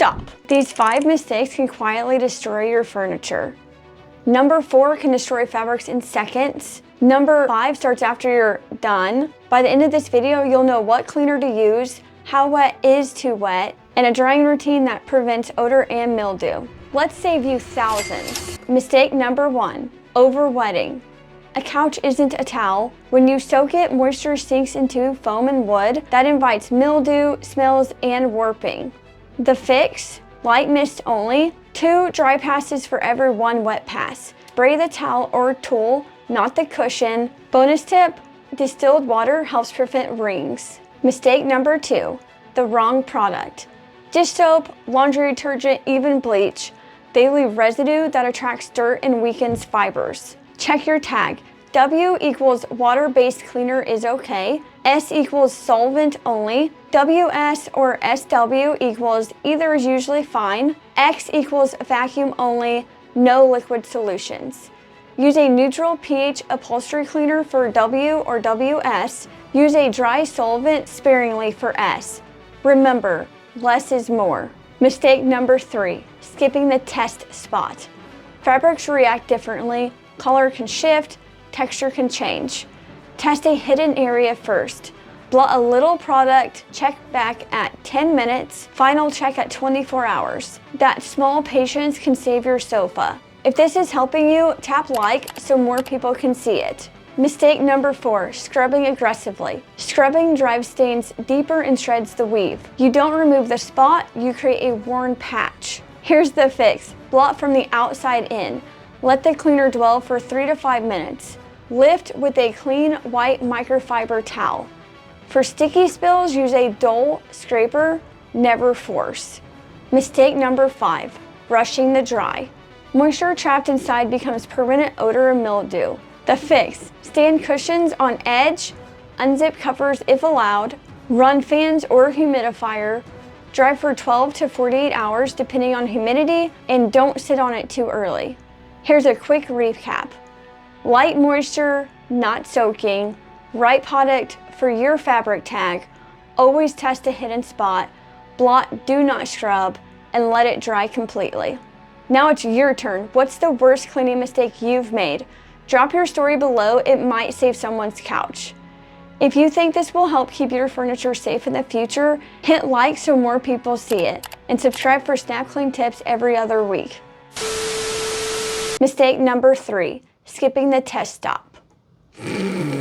Stop. These 5 mistakes can quietly destroy your furniture. Number 4 can destroy fabrics in seconds. Number 5 starts after you're done. By the end of this video, you'll know what cleaner to use, how wet is too wet, and a drying routine that prevents odor and mildew. Let's save you thousands. Mistake number 1, overwetting. A couch isn't a towel. When you soak it, moisture sinks into foam and wood. That invites mildew, smells, and warping. The fix, light mist only. 2 dry passes for every 1 wet pass. Spray the towel or tool, not the cushion. Bonus tip, distilled water helps prevent rings. Mistake number 2, the wrong product. Dish soap, laundry detergent, even bleach. They leave residue that attracts dirt and weakens fibers. Check your tag. W equals water-based cleaner is okay. S equals solvent only. WS or SW equals either is usually fine. X equals vacuum only, no liquid solutions. Use a neutral pH upholstery cleaner for W or WS. Use a dry solvent sparingly for S. Remember, less is more. Mistake number 3, skipping the test spot. Fabrics react differently. Color can shift, texture can change. Test a hidden area first. Blot a little product, check back at 10 minutes, final check at 24 hours. That small patience can save your sofa. If this is helping you, tap like so more people can see it. Mistake number 4, scrubbing aggressively. Scrubbing drives stains deeper and shreds the weave. You don't remove the spot, you create a worn patch. Here's the fix, blot from the outside in. Let the cleaner dwell for 3 to 5 minutes. Lift with a clean white microfiber towel. For sticky spills, use a dull scraper, never force. Mistake number 5, rushing the dry. Moisture trapped inside becomes permanent odor and mildew. The fix, stand cushions on edge, unzip covers if allowed, run fans or humidifier, dry for 12 to 48 hours depending on humidity, and don't sit on it too early. Here's a quick recap. Light moisture, not soaking, right product for your fabric tag, always test a hidden spot, blot, do not scrub, and let it dry completely. Now it's your turn. What's the worst cleaning mistake you've made? Drop your story below, it might save someone's couch. If you think this will help keep your furniture safe in the future, hit like so more people see it, and subscribe for snap clean tips every other week. Mistake number 3, skipping the test stop.